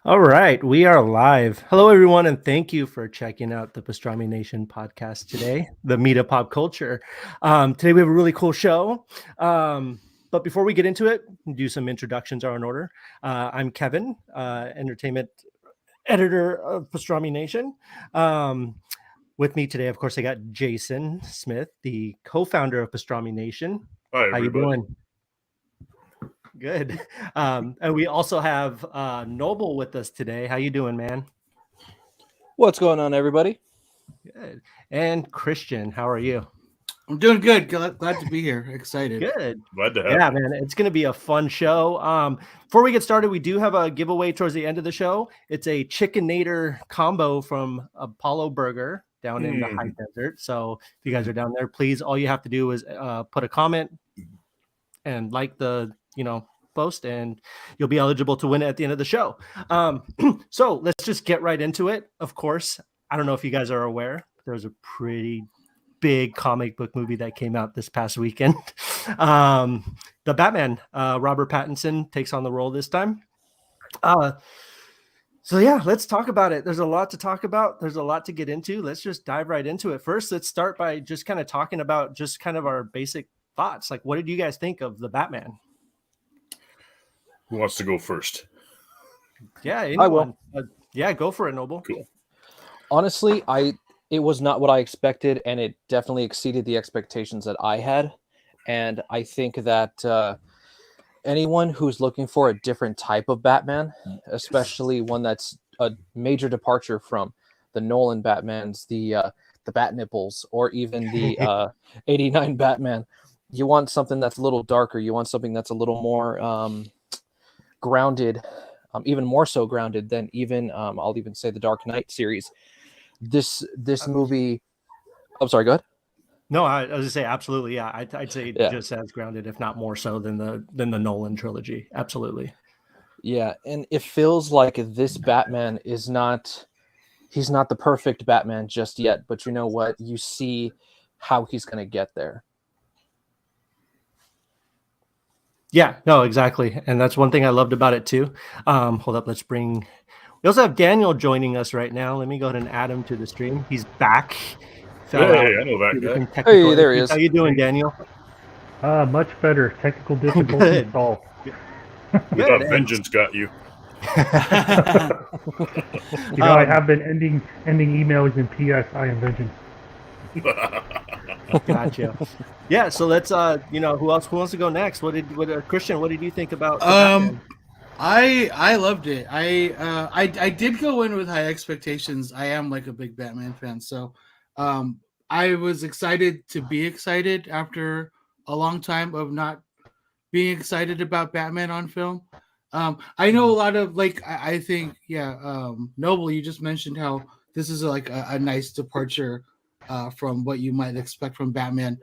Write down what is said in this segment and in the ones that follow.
All right, we are live. Hello, everyone, and thank you for checking out the Pastrami Nation podcast today, the meet of pop culture. Today we have a really cool show. But before we get into it, do some introductions are in order. I'm Kevin, entertainment editor of Pastrami Nation. With me today, of course, I got Jason Smith, the co-founder of Pastrami Nation. Hi, How you everybody. doing? Good. And we also have Noble with us today. How you doing, man? What's going on, everybody? Good. And Christian, how are you? I'm doing good. Glad to be here. Excited. Good. Glad to have Yeah, you. man, it's going to be a fun show. Before we get started, we do have a giveaway towards the end of the show. It's a Chickenator combo from Apollo Burger down in the high desert. So if you guys are down there, please, all you have to do is put a comment and like the post, and you'll be eligible to win it at the end of the show. So let's just get right into it. Of course, I don't know if you guys are aware, there's a pretty big comic book movie that came out this past weekend. The Batman, Robert Pattinson takes on the role this time. So yeah, let's talk about it. There's a lot to talk about. There's a lot to get into. Let's just dive right into it. First, let's start by just kind of talking about just kind of our basic thoughts. Like, what did you guys think of the Batman? Who wants to go first? Yeah, anyone. I will. Yeah, go for it, Noble. Cool. Honestly, it was not what I expected, and it definitely exceeded the expectations that I had. And I think that anyone who's looking for a different type of Batman, especially one that's a major departure from the Nolan Batmans, the Bat Nipples, or even the 89 Batman, you want something that's a little darker. You want something that's a little more grounded, even more so grounded than even I'll even say the Dark Knight series. This movie. I'm sorry. Go ahead. No, I was gonna say absolutely. Yeah, I'd say just as grounded, if not more so than the Nolan trilogy. Absolutely. Yeah, and it feels like this Batman is not. He's not the perfect Batman just yet, but you know what? You see how he's going to get there. Yeah, no, exactly. And that's one thing I loved about it too. Hold up, we also have Daniel joining us right now. Let me go ahead and add him to the stream. He's back. Hey, I know that guy. Hey, there he is. How you doing, Daniel? Much better. Technical difficulties solved. Without vengeance got you. I have been ending emails in PS. I am vengeance. Gotcha. Yeah, so let's who wants to go next? Christian, what did you think about I loved it. I did go in with high expectations. I am like a big Batman fan, so I was excited to be excited after a long time of not being excited about Batman on film. I know a lot of I think Noble, you just mentioned how this is like a nice departure from what you might expect from Batman.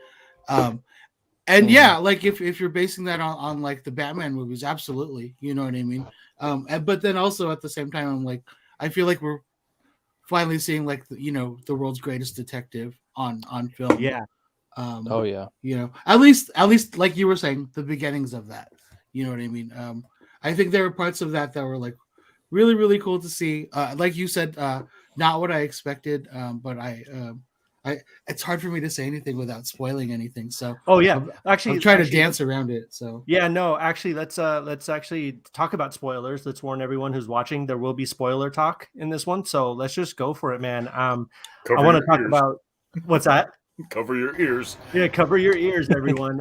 And yeah, like if you're basing that on like the Batman movies, absolutely, you know what I mean. But then also at the same time, I'm like, I feel like we're finally seeing like the world's greatest detective on film. Yeah. Oh yeah. At least like you were saying, the beginnings of that. You know what I mean. I think there were parts of that were like really, really cool to see. Like you said, not what I expected, but it's hard for me to say anything without spoiling anything. So I'm trying to dance around it. So yeah, no, actually, let's actually talk about spoilers. Let's warn everyone who's watching. There will be spoiler talk in this one, so let's just go for it, man. I want to talk about what's that. Cover your ears. Yeah, cover your ears, everyone.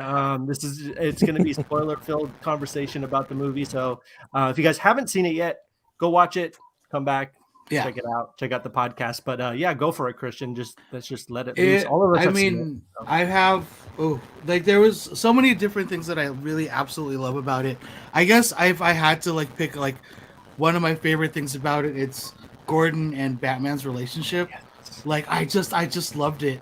It's going to be spoiler-filled conversation about the movie. So if you guys haven't seen it yet, go watch it. Come back, check it out. Check out the podcast. But go for it, Christian. Let's just let it loose. All of us. I have there was so many different things that I really absolutely love about it. I guess if I had to pick one of my favorite things about it, it's Gordon and Batman's relationship. Yes. I just loved it.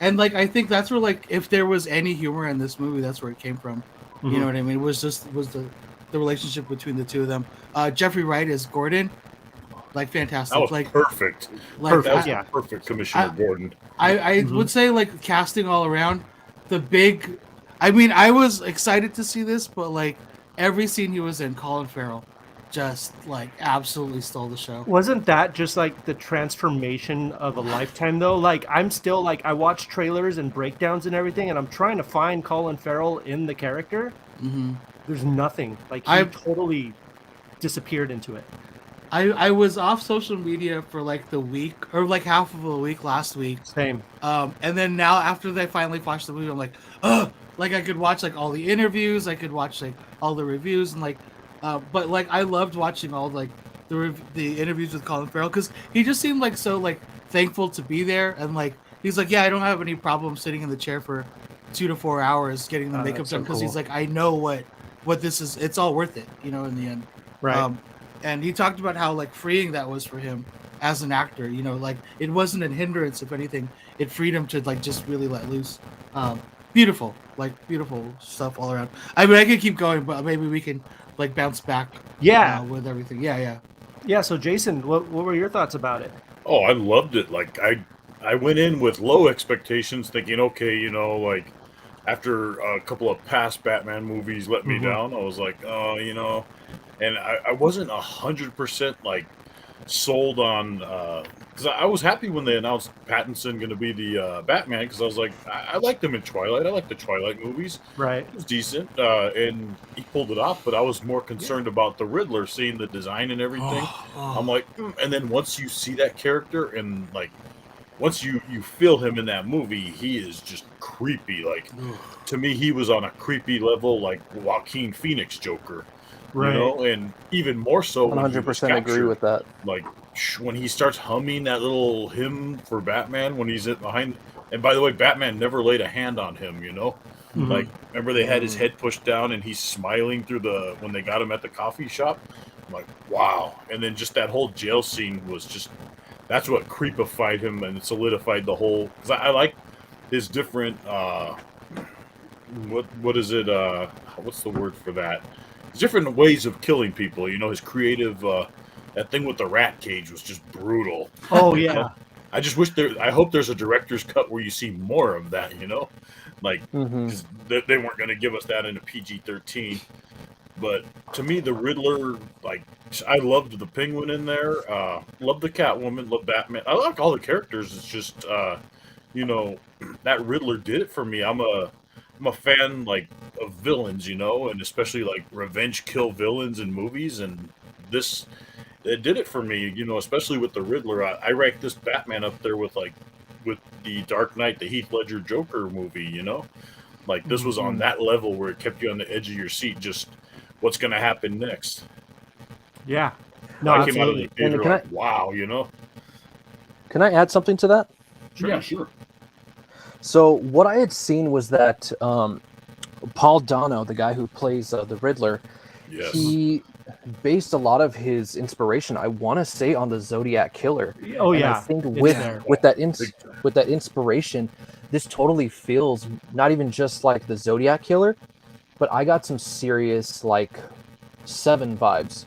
And I think that's where if there was any humor in this movie, that's where it came from. Mm-hmm. You know what I mean? It was the relationship between the two of them. Jeffrey Wright is Gordon. Fantastic. That was perfect. Perfect Commissioner Gordon. I would say casting all around. I was excited to see this, but every scene he was in, Colin Farrell, just like absolutely stole the show. Wasn't that just like the transformation of a lifetime though? Like I'm still like I watch trailers and breakdowns and everything, and I'm trying to find Colin Farrell in the character. Mm-hmm. There's nothing. Like he totally disappeared into it. I was off social media for like the week or like half of a week last week. Same. And then now after they finally watched the movie, I'm like, oh, like I could watch like all the interviews, I could watch like all the reviews, and like, but like I loved watching all like the interviews with Colin Farrell because he just seemed like so like thankful to be there, and like he's like, yeah, I don't have any problem sitting in the chair for 2 to 4 hours getting the makeup done because he's like, I know what this is, it's all worth it, you know, in the end. Right. And he talked about how like freeing that was for him as an actor, you know, like it wasn't a hindrance. If anything, it freed him to like just really let loose. Beautiful stuff all around. I mean, I could keep going, but maybe we can like bounce back. Yeah. With everything. Yeah. So Jason, what were your thoughts about it? Oh, I loved it. Like I went in with low expectations, thinking, okay, you know, like after a couple of past Batman movies let me down, I was like, oh, you know. And I wasn't 100% like sold on because I was happy when they announced Pattinson going to be the Batman, because I was like, I liked him in Twilight. I liked the Twilight movies. Right. It was decent, and he pulled it off. But I was more concerned about the Riddler, seeing the design and everything. I'm like, and then once you see that character and like once you feel him in that movie, he is just creepy. Like to me, he was on a creepy level, like Joaquin Phoenix Joker. Right. You know, and even more so 100% agree with that. Like when he starts humming that little hymn for Batman when he's behind. And by the way, Batman never laid a hand on him, you know. Like remember they had his head pushed down and he's smiling through when they got him at the coffee shop. I'm like, wow. And then just that whole jail scene was just, that's what creepified him and solidified the whole. Because I like his different what is it? What's the word for that? Different ways of killing people. You know, his creative that thing with the rat cage was just brutal. Oh yeah. I just wish I hope there's a director's cut where you see more of that, you know, like they weren't going to give us that in a PG-13. But to me, the Riddler, like I loved the Penguin in there, loved the Catwoman, loved Batman. I like all the characters. It's just you know, that Riddler did it for me. I'm a fan like of villains, you know, and especially like revenge kill villains in movies, and it did it for me, you know, especially with the Riddler. I rank this Batman up there with the Dark Knight, the Heath Ledger Joker movie, you know, like this was on that level where it kept you on the edge of your seat, just what's going to happen next. Yeah, no, I came out of the absolutely. theater like, wow, you know. Can I add something to that? Sure. Yeah, sure. So what I had seen was that Paul Dano, the guy who plays the Riddler, Yes. he based a lot of his inspiration, I want to say, on the Zodiac Killer. Oh And yeah. I think with that inspiration, this totally feels not even just like the Zodiac Killer, but I got some serious like Seven vibes.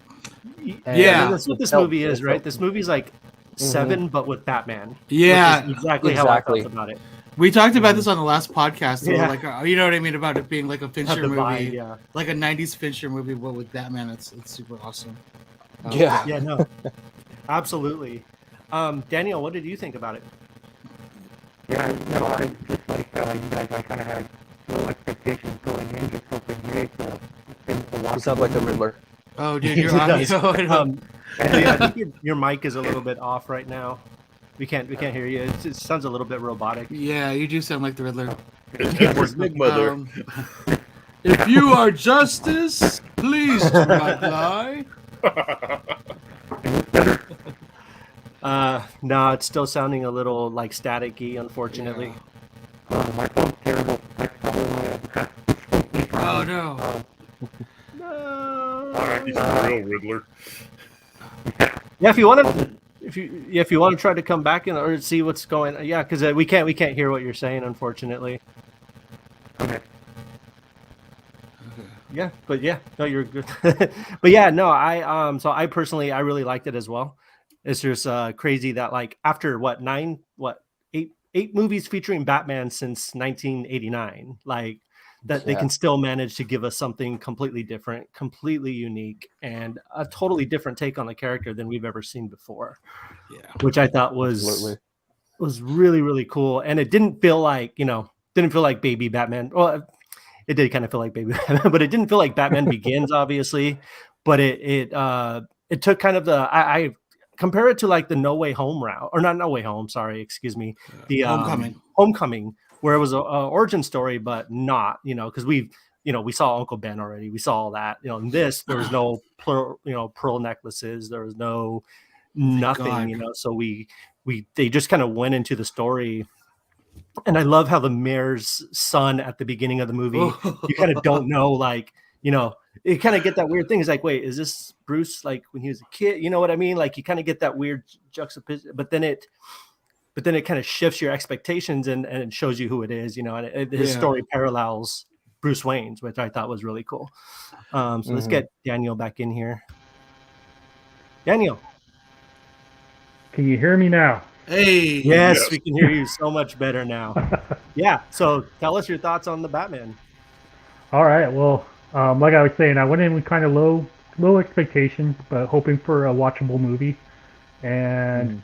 And that's what this movie is, right? This movie's like Seven, but with Batman. Yeah, exactly how I felt about it. We talked about this on the last podcast. Yeah. Like, you know what I mean about it being like a Fincher movie, vibe, like a '90s Fincher movie, but with Batman, it's super awesome. Yeah, no, absolutely. Daniel, what did you think about it? Yeah, no, I just like you guys. I kind of had low expectations going in, just hoping, hey, You sound like the Riddler. Oh, dude, you're on. Yeah, I think your mic is a little bit off right now. We can't hear you. It sounds a little bit robotic. Yeah, you do sound like the Riddler. It's Mother. If you are justice, please do not lie. No, it's still sounding a little like staticky, unfortunately. My phone's terrible. Oh no. No. All right, he's the real Riddler. Yeah, if you want to try to come back in or see what's going on, yeah, because we can't hear what you're saying, unfortunately. Okay. Yeah, but yeah, no, you're good. But yeah, no, I personally really liked it as well. It's just crazy that like after eight movies featuring Batman since 1989, like that they can still manage to give us something completely different, completely unique, and a totally different take on the character than we've ever seen before. Yeah. Which I thought was really, really cool. And it didn't feel like, baby Batman. Well, it did kind of feel like baby Batman, but it didn't feel like Batman Begins, obviously. But it took kind of I compare it to like the No Way Home route, or not No Way Home, sorry, excuse me. The Homecoming, where it was a origin story, but not, because we saw Uncle Ben already. We saw all that. In this, there was no pearl necklaces. There was no nothing, so they just kind of went into the story. And I love how the mayor's son at the beginning of the movie, you kind of don't know, like, you kind of get that weird thing. It's like, wait, is this Bruce like when he was a kid? You know what I mean? Like you kind of get that weird juxtaposition, but then it kind of shifts your expectations and it shows you who it is, and his story parallels Bruce Wayne's, which I thought was really cool. So let's get Daniel back in here. Daniel. Can you hear me now? Hey. Yes, we can hear you so much better now. Yeah. So tell us your thoughts on the Batman. All right. Well, like I was saying, I went in with kind of low expectations, but hoping for a watchable movie. And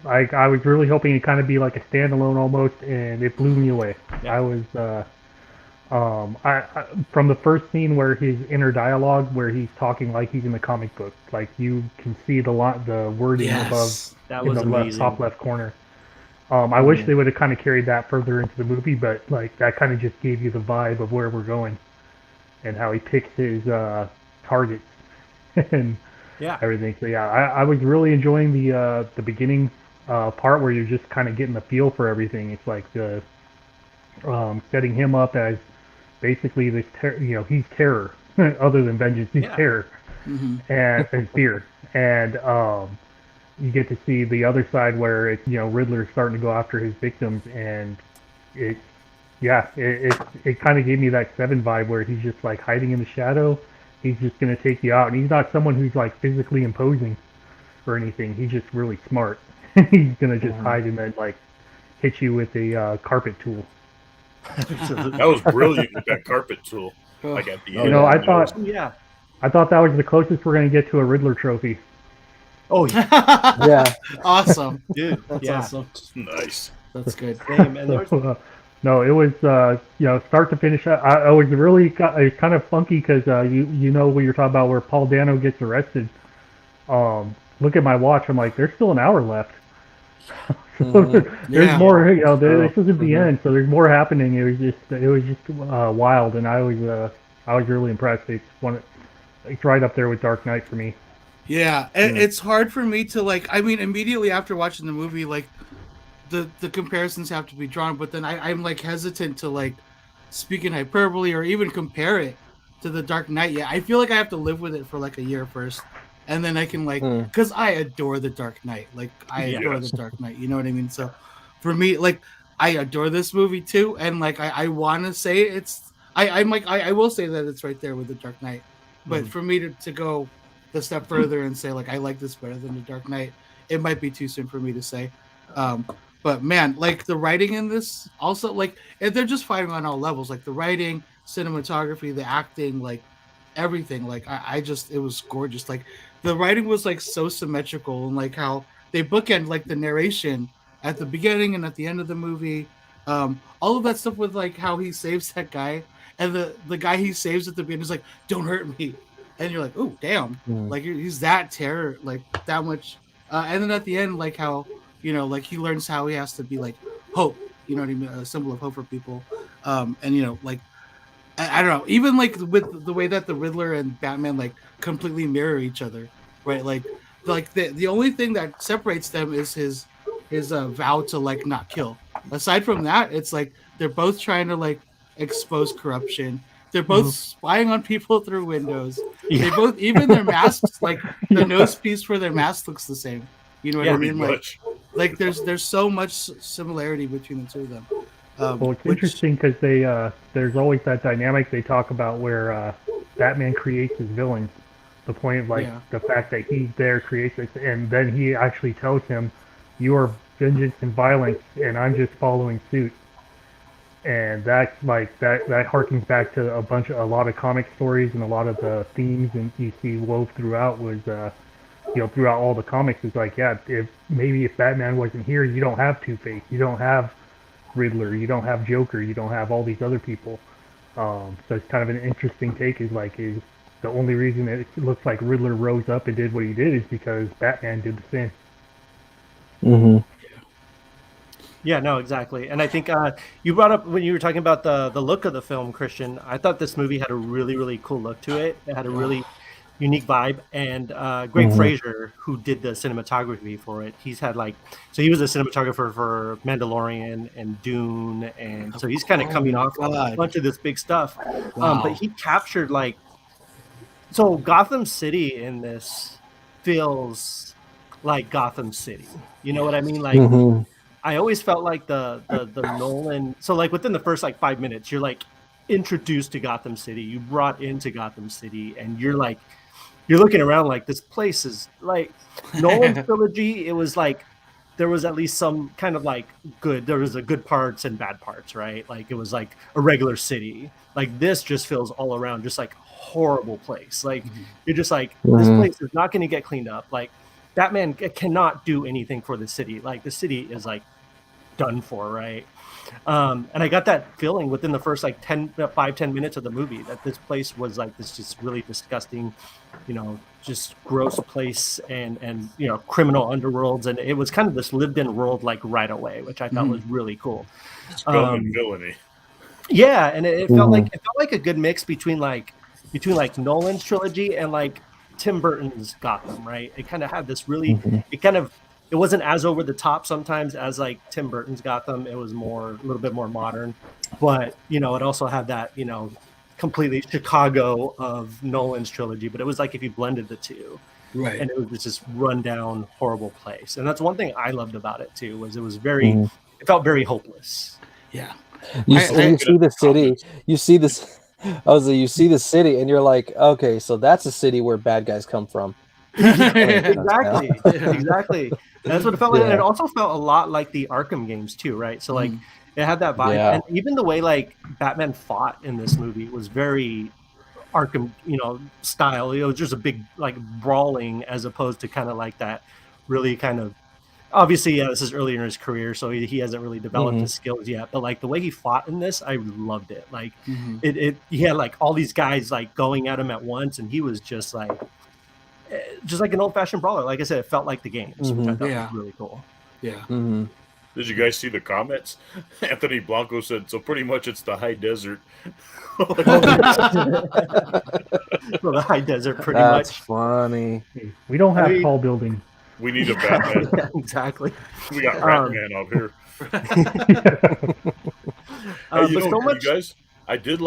I was really hoping it kind of be like a standalone almost, and it blew me away. Yeah. I was from the first scene where his inner dialogue, where he's talking like he's in the comic book, like you can see the wording above in the top left corner. I wish they would have kind of carried that further into the movie, but like that kind of just gave you the vibe of where we're going and how he picks his targets and everything. So yeah, I was really enjoying the beginning part where you're just kind of getting the feel for everything. It's like the setting him up as basically this, he's terror. Other than vengeance, he's terror and fear. And you get to see the other side where it's, Riddler's starting to go after his victims, and it kind of gave me that Seven vibe where he's just like hiding in the shadow. He's just gonna take you out, and he's not someone who's like physically imposing or anything. He's just really smart. He's gonna just hide and then like hit you with a carpet tool. That was brilliant with that carpet tool. Like at the end. I thought that was the closest we're gonna get to a Riddler trophy. Oh yeah, awesome, dude. That's awesome. Nice. That's good. No, it was start to finish. I was really kind of funky because what you're talking about where Paul Dano gets arrested. Look at my watch. I'm like, there's still an hour left. There's more. This isn't the end, so there's more happening. It was just wild, and I was really impressed. It's right up there with Dark Knight for me. Yeah, it's hard for me to immediately after watching the movie, like the comparisons have to be drawn, but then I'm like hesitant to like speak in hyperbole or even compare it to the Dark Knight. Yeah, I feel like I have to live with it for like a year first, and then I can because I adore the Dark Knight. Like I adore the Dark Knight. You know what I mean? So for me, like I adore this movie too, and like I want to say I will say that it's right there with the Dark Knight, but for me to go the step further and say like I like this better than the Dark Knight, it might be too soon for me to say. But man, like the writing in this also, like they're just fighting on all levels, like the writing, cinematography, the acting, like everything. Like it was gorgeous. Like the writing was like so symmetrical, and like how they bookend like the narration at the beginning and at the end of the movie. All of that stuff with like how he saves that guy, and the guy he saves at the beginning is like, "Don't hurt me." And you're like, oh, damn. Like, he's that terror, like, that much. And then at the end, like, how, like, he learns how he has to be, like, hope. You know what I mean? A symbol of hope for people. And, like, I don't know. Even, like, with the way that the Riddler and Batman, like, completely mirror each other, right? Like the only thing that separates them is his vow to, like, not kill. Aside from that, it's, like, they're both trying to, like, expose corruption. They're both spying on people through windows. They both, even their masks, like the nose piece for their mask looks the same. You know what I mean? Like there's so much similarity between the two of them. Well, it's interesting because there's always that dynamic they talk about where Batman creates his villains. The point of like the fact that he's there creates it, and then he actually tells him, "You are vengeance and violence, and I'm just following suit." and that harkens back to a lot of comic stories, and a lot of the themes and you see wove throughout was throughout all the comics is like, yeah, if Batman wasn't here, you don't have Two-Face, you don't have Riddler, you don't have Joker, you don't have all these other people. So it's kind of an interesting take. Is the only reason that it looks like Riddler rose up and did what he did is because Batman did the same. Mm-hmm. Yeah, no, exactly. And I think you brought up when you were talking about the look of the film, Christian. I thought this movie had a really, really cool look to it. It had a really unique vibe. And Greg Fraser, who did the cinematography for it, he was a cinematographer for Mandalorian and Dune. And so he's kind of coming off a bunch of this big stuff. Wow. But he captured so Gotham City in this feels like Gotham City. You know what I mean? I always felt like the Nolan. So within the first 5 minutes, you're introduced to Gotham City. You brought into Gotham City, and you're looking around this place is Nolan's trilogy. It was there was at least some kind of good. There was good parts and bad parts, right? It was a regular city. This just feels all around just horrible place. You're just this place is not going to get cleaned up. Batman cannot do anything for the city. The city is done for, right? And I got that feeling within the first 5-10 minutes of the movie that this place was this just really disgusting, just gross place and criminal underworlds, and it was kind of this lived in world right away, which I thought was really cool. Villainy. Yeah, and it felt like a good mix between Nolan's trilogy and Tim Burton's Gotham, right? It kind of had this really, it wasn't as over the top sometimes as Tim Burton's Gotham. It was a little bit more modern, but it also had that completely Chicago of Nolan's trilogy. But it was if you blended the two, right? And it was this rundown, horrible place. And that's one thing I loved about it too, was it was very, it felt very hopeless. Yeah, you see the city, you see this. You see the city, and you're like, okay, so that's a city where bad guys come from. Exactly. That's what it felt like. And it also felt a lot like the Arkham games too, right? So it had that vibe, and even the way Batman fought in this movie was very Arkham, style. It was just a big brawling, as opposed to kind of that really kind of. Obviously, this is earlier in his career, so he hasn't really developed his skills yet. But the way he fought in this, I loved it. He had all these guys going at him at once, and he was just an old-fashioned brawler. Like I said, it felt like the games, which I thought was really cool. Yeah. Did you guys see the comments? Anthony Blanco said, "So pretty much it's the high desert." Well, the high desert, pretty much. That's funny. We don't have tall buildings. We need a Batman. Yeah, exactly. We got Batman out here. You guys, I did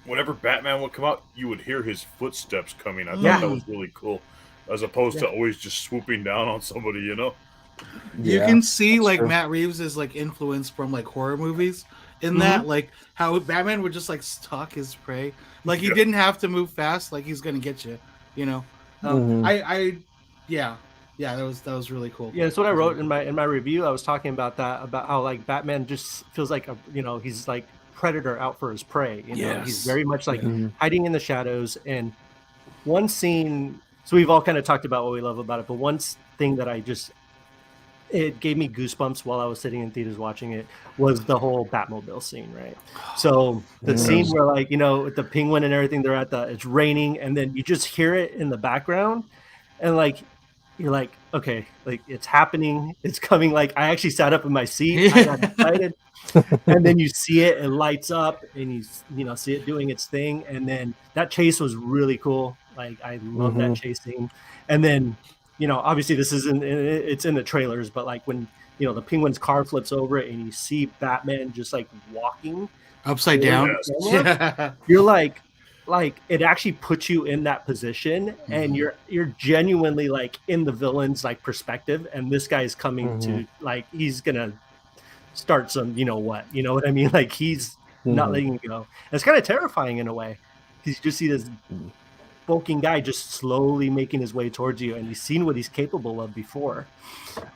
whenever Batman would come out, you would hear his footsteps coming. I thought that was really cool, as opposed to always just swooping down on somebody. You can see Matt Reeves' influence from horror movies in that, how Batman would just stalk his prey. He didn't have to move fast. He's gonna get you. Yeah, that was really cool. Yeah, that's what I wrote in my review. I was talking about that, about how Batman just feels he's predator out for his prey. He's very much hiding in the shadows. And one scene, so we've all kind of talked about what we love about it, but one thing that it gave me goosebumps while I was sitting in theaters watching it was the whole Batmobile scene, right? So the scene where with the Penguin and everything, it's raining, and then you just hear it in the background, and you're okay, it's happening, it's coming. I actually sat up in my seat, I got excited, and then you see it lights up, and you see it doing its thing, and then that chase was really cool. I love that chase scene. And then obviously this it's in the trailers, but when the Penguin's car flips over and you see Batman just walking upside down, you're it actually puts you in that position, and you're genuinely in the villain's perspective, and this guy's coming to he's gonna start some what I mean, he's not letting you go. And it's kind of terrifying in a way, because you just see this bulking guy just slowly making his way towards you, and you've seen what he's capable of before.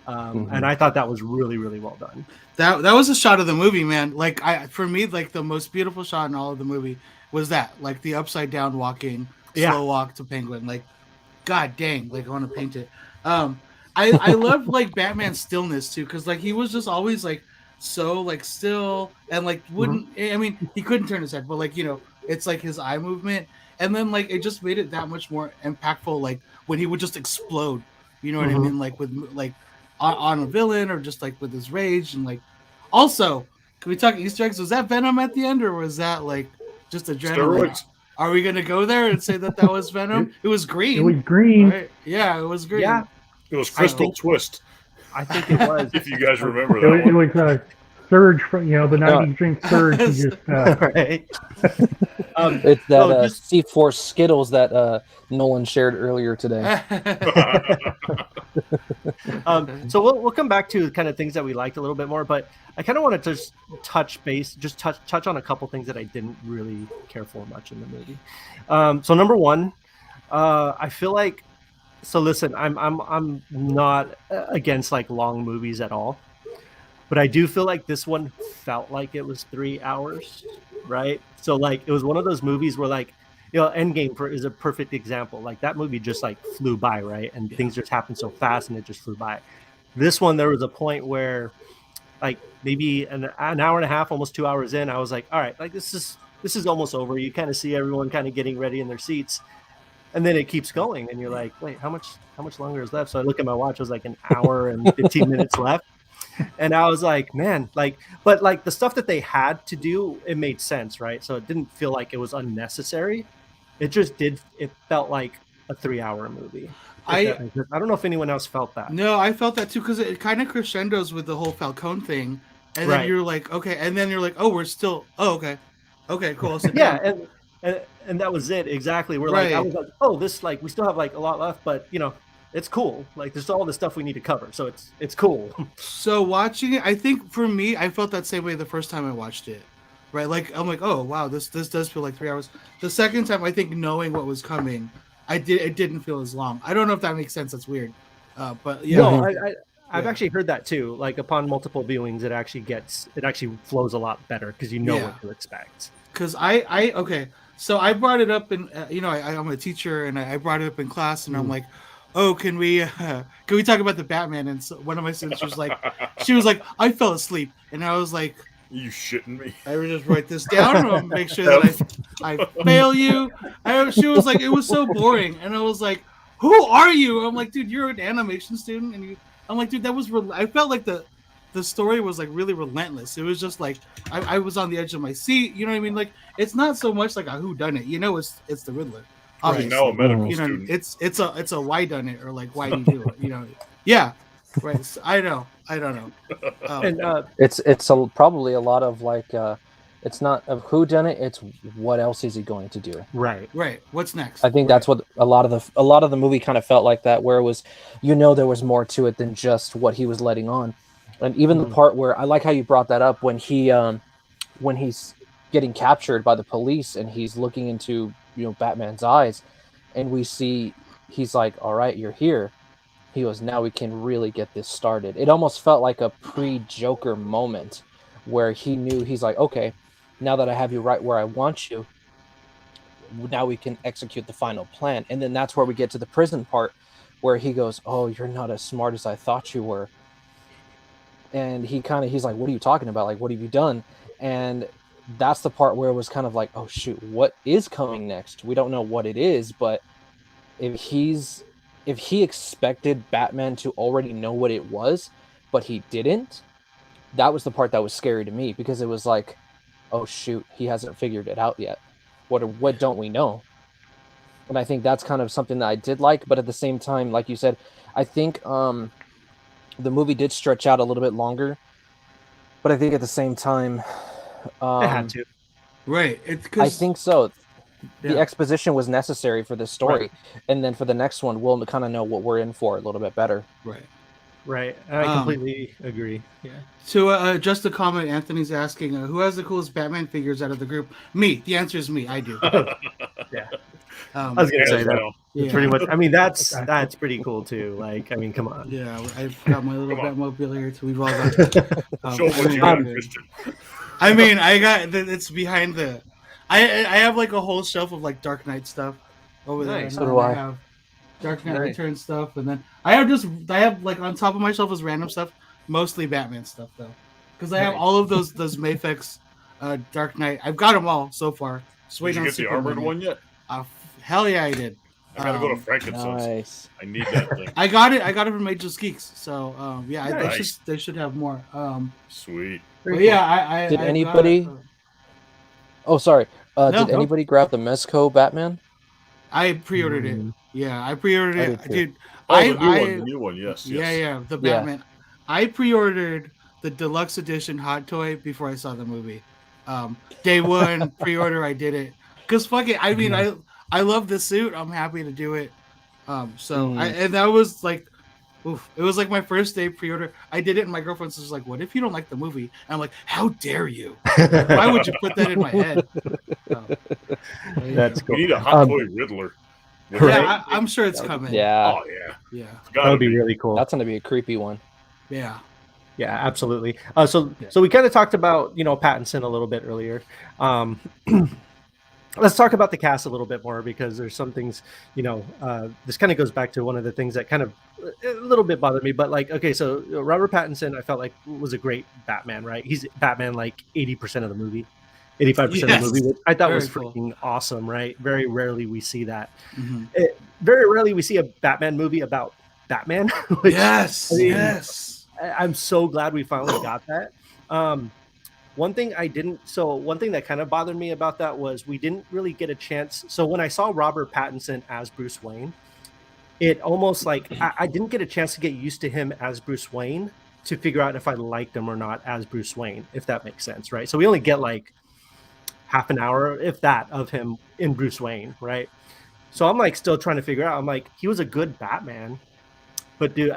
And I thought that was really, really well done. That was a shot of the movie, man. Like for me, like the most beautiful shot in all of the movie was that, like the upside down walking, slow walk to Penguin. Like, god dang, like I want to paint it. I love like Batman's stillness too, because like he was just always like so like still and like wouldn't. I mean, he couldn't turn his head, but like it's like his eye movement, and then like it just made it that much more impactful. Like when he would just explode, you know what I mean? Like with like on a villain or just like with his rage and like. Also, can we talk Easter eggs? Was that Venom at the end, or was that like just adrenaline? Steroids. Are we gonna go there and say that was Venom? It was green. It was green. Right? Yeah, it was green. Yeah. It was Crystal Twist. I think it was. If you guys remember that It was Surge from the 90s drink Surge. Just, right. It's that C4 Skittles that Nolan shared earlier today. So we'll come back to kind of things that we liked a little bit more, but I kind of want to just touch on a couple things that I didn't really care for much in the movie. So number one, I feel like, so listen, I'm not against like long movies at all, but I do feel like this one felt like it was 3 hours, right? So like it was one of those movies where like, Endgame is a perfect example. Like that movie just like flew by, right? And things just happened so fast and it just flew by. This one, there was a point where like maybe an hour and a half, almost 2 hours in, I was like, all right, like this is almost over. You kind of see everyone kind of getting ready in their seats. And then it keeps going and you're like, wait, how much longer is left? So I look at my watch, it was like an hour and 15 minutes left. And I was like, man, like, but like the stuff that they had to do, it made sense, right? So it didn't feel like it was unnecessary. It just did. It felt like a 3-hour movie. I don't know if anyone else felt that. No, I felt that too, because it kind of crescendos with the whole Falcone thing. And then you're like, okay. And then you're like, oh, we're still, okay, cool. I'll sit down. And that was it. Exactly. We're like, I was like, oh, this, like, we still have like a lot left, but it's cool. Like there's all the stuff we need to cover. So it's cool. So watching it, I think for me, I felt that same way the first time I watched it. Right. Like, I'm like, oh, wow, this does feel like 3 hours. The second time, I think knowing what was coming, it didn't feel as long. I don't know if that makes sense. That's weird. But yeah. No, I've actually heard that too. Like upon multiple viewings, it actually flows a lot better because you know what to expect. Because okay. So I brought it up in, I'm a teacher and I brought it up in class and I'm like, oh, can we talk about the Batman? And so one of my students was like, I fell asleep. And I was like, you shitting me? I would just write this down and make sure that I fail you. She was like, it was so boring. And I was like, who are you? I'm like, dude, you're an animation student. And I'm like, dude, that was, I felt like the story was like really relentless. It was just like, I was on the edge of my seat. You know what I mean? Like, it's not so much like a whodunit. It's the Riddler. Obviously. Now a medical student. It's a why done it or like why do you do it? Yeah. Right. So I don't know. And it's probably a lot of like it's not of who done it, it's what else is he going to do. Right. What's next? I think that's what a lot of the movie kind of felt like, that where it was, there was more to it than just what he was letting on. And even the part where I like how you brought that up when he's getting captured by the police and he's looking into Batman's eyes, and we see he's like, all right, you're here. He goes, now we can really get this started. It almost felt like a pre-Joker moment where he knew, he's like, okay, now that I have you right where I want you, now we can execute the final plan. And then that's where we get to the prison part where he goes, oh, you're not as smart as I thought you were. And he's like, what are you talking about? Like, what have you done? And that's the part where it was kind of like, oh shoot, what is coming next? We don't know what it is, but if he expected Batman to already know what it was, but he didn't, that was the part that was scary to me, because it was like, oh shoot, he hasn't figured it out yet. What don't we know? And I think that's kind of something that I did like, but at the same time, like you said, I think the movie did stretch out a little bit longer, but I think at the same time, it had to. Right. I think so. The exposition was necessary for this story, and then for the next one, we'll kind of know what we're in for a little bit better. Right. Right. I completely agree. Yeah. To just a comment, Anthony's asking, who has the coolest Batman figures out of the group? Me. The answer is me. I do. Yeah. I was gonna say that. Yeah. Pretty much. I mean, that's pretty cool too. Like, I mean, come on. Yeah, I've got my little Batmobile here too. We've all got. Show what you got, Christian. I mean, I got it's behind the. I have like a whole shelf of like Dark Knight stuff over there. So do I. Have Dark Knight Return stuff, and then I have like on top of my shelf is random stuff, mostly Batman stuff though, because I have all of those Mafex Dark Knight. I've got them all so far. Did you get the armored one yet? Hell yeah, I did. I gotta go to Frankenstein's. Nice. I need that thing. I got it from Ageless Geeks. So yeah, Nice. they should have more. Sweet. But yeah, Did anybody? Oh, sorry. Did anybody grab the Mezco Batman? I pre-ordered it. Yeah, I pre-ordered it, dude. The new one. Yes. Yeah, the Batman. Yeah. I pre-ordered the deluxe edition hot toy before I saw the movie. Day one pre-order, I did it because fuck it. I mean, I love the suit. I'm happy to do it. And that was like, it was like my first day pre-order. I did it, and my girlfriend was like, "What if you don't like the movie?" And I'm like, "How dare you? Why would you put that in my head?" That's cool. We need a hot toy Riddler. Yeah, I'm sure it's coming. Yeah. Oh yeah. That would be really cool. That's gonna be a creepy one. Yeah. Yeah, absolutely. So we kind of talked about Pattinson a little bit earlier. Let's talk about the cast a little bit more because there's some things, this kind of goes back to one of the things that kind of a little bit bothered me. But like, okay, so Robert Pattinson, I felt like was a great Batman, right? He's Batman like 80% of the movie, 85% of the movie, which I thought was freaking awesome, right? Very rarely we see that. Mm-hmm. Very rarely we see a Batman movie about Batman. Which, yes. I'm so glad we finally got that. One thing that kind of bothered me about that was we didn't really get a chance. So when I saw Robert Pattinson as Bruce Wayne, it almost like I didn't get a chance to get used to him as Bruce Wayne to figure out if I liked him or not as Bruce Wayne, if that makes sense, right? So we only get like half an hour, if that, of him in Bruce Wayne, right? So I'm like still trying to figure out. I'm like, he was a good Batman, but dude,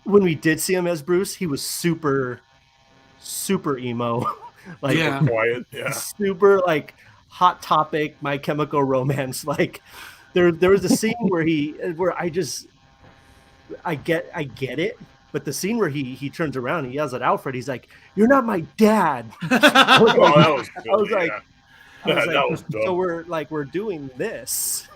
when we did see him as Bruce, he was super emo. Like quiet, super like Hot Topic, My Chemical Romance. Like there was a scene where I get it, but the scene where he turns around and he yells at Alfred, he's like, "You're not my dad." I was like, so we're doing this.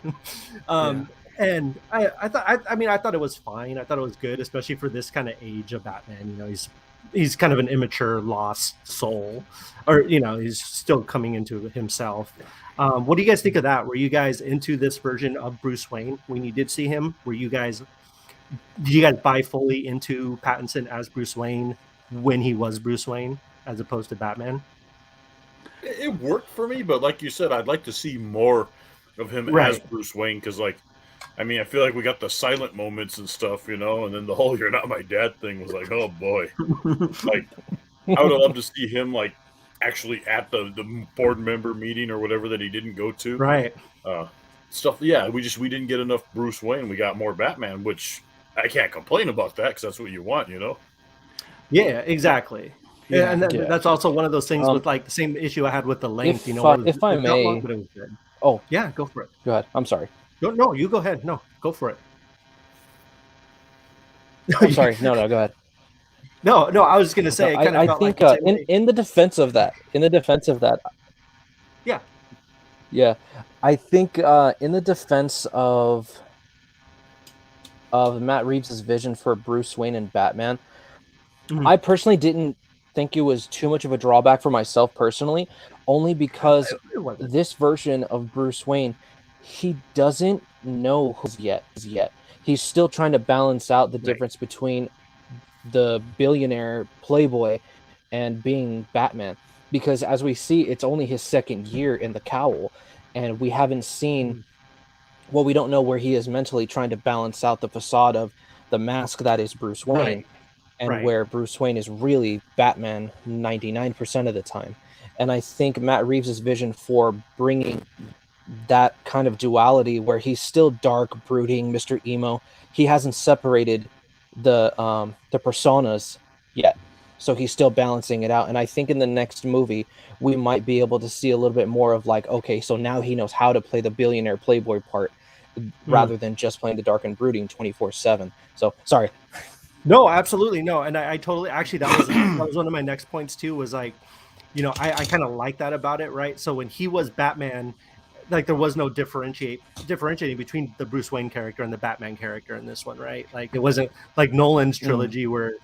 And I thought it was fine. I thought it was good, especially for this kind of age of Batman. He's kind of an immature, lost soul, or he's still coming into himself. What do you guys think of that? Were you guys into this version of Bruce Wayne when you did see him? Did you guys buy fully into Pattinson as Bruce Wayne when he was Bruce Wayne as opposed to Batman? It worked for me, but like you said, I'd like to see more of him as Bruce Wayne because, I feel like we got the silent moments and stuff, and then the whole "you're not my dad" thing was like, oh boy. Like, I would have loved to see him actually at the board member meeting or whatever that he didn't go to. Right. Stuff. Yeah, we didn't get enough Bruce Wayne. We got more Batman, which I can't complain about that because that's what you want, Yeah, exactly. Yeah, and that's also one of those things with like the same issue I had with the length. If I may. Long, but it was good. Oh, yeah, go for it. Go ahead. I'm sorry. No, you go ahead. No, go for it. I'm sorry. No, go ahead. No, I was just gonna say. I think in the defense of that. Yeah, I think in the defense of Matt Reeves' vision for Bruce Wayne and Batman, I personally didn't think it was too much of a drawback for myself personally, only because this version of Bruce Wayne, he doesn't know who's yet. He's still trying to balance out the difference between the billionaire playboy and being Batman, because as we see, it's only his second year in the cowl, and we haven't seen we don't know where he is mentally trying to balance out the facade of the mask that is Bruce Wayne, and where Bruce Wayne is really Batman 99% of the time. And I think Matt Reeves' vision for bringing that kind of duality where he's still dark, brooding, Mr. Emo, he hasn't separated the personas yet. So he's still balancing it out. And I think in the next movie, we might be able to see a little bit more of like, okay, so now he knows how to play the billionaire playboy part rather than just playing the dark and brooding 24/7. So sorry. No, absolutely no. And I totally, actually, that was one of my next points too, was like, you know, I kind of like that about it, right? So when he was Batman, like there was no differentiating between the Bruce Wayne character and the Batman character in this one, right? Like it wasn't like Nolan's trilogy where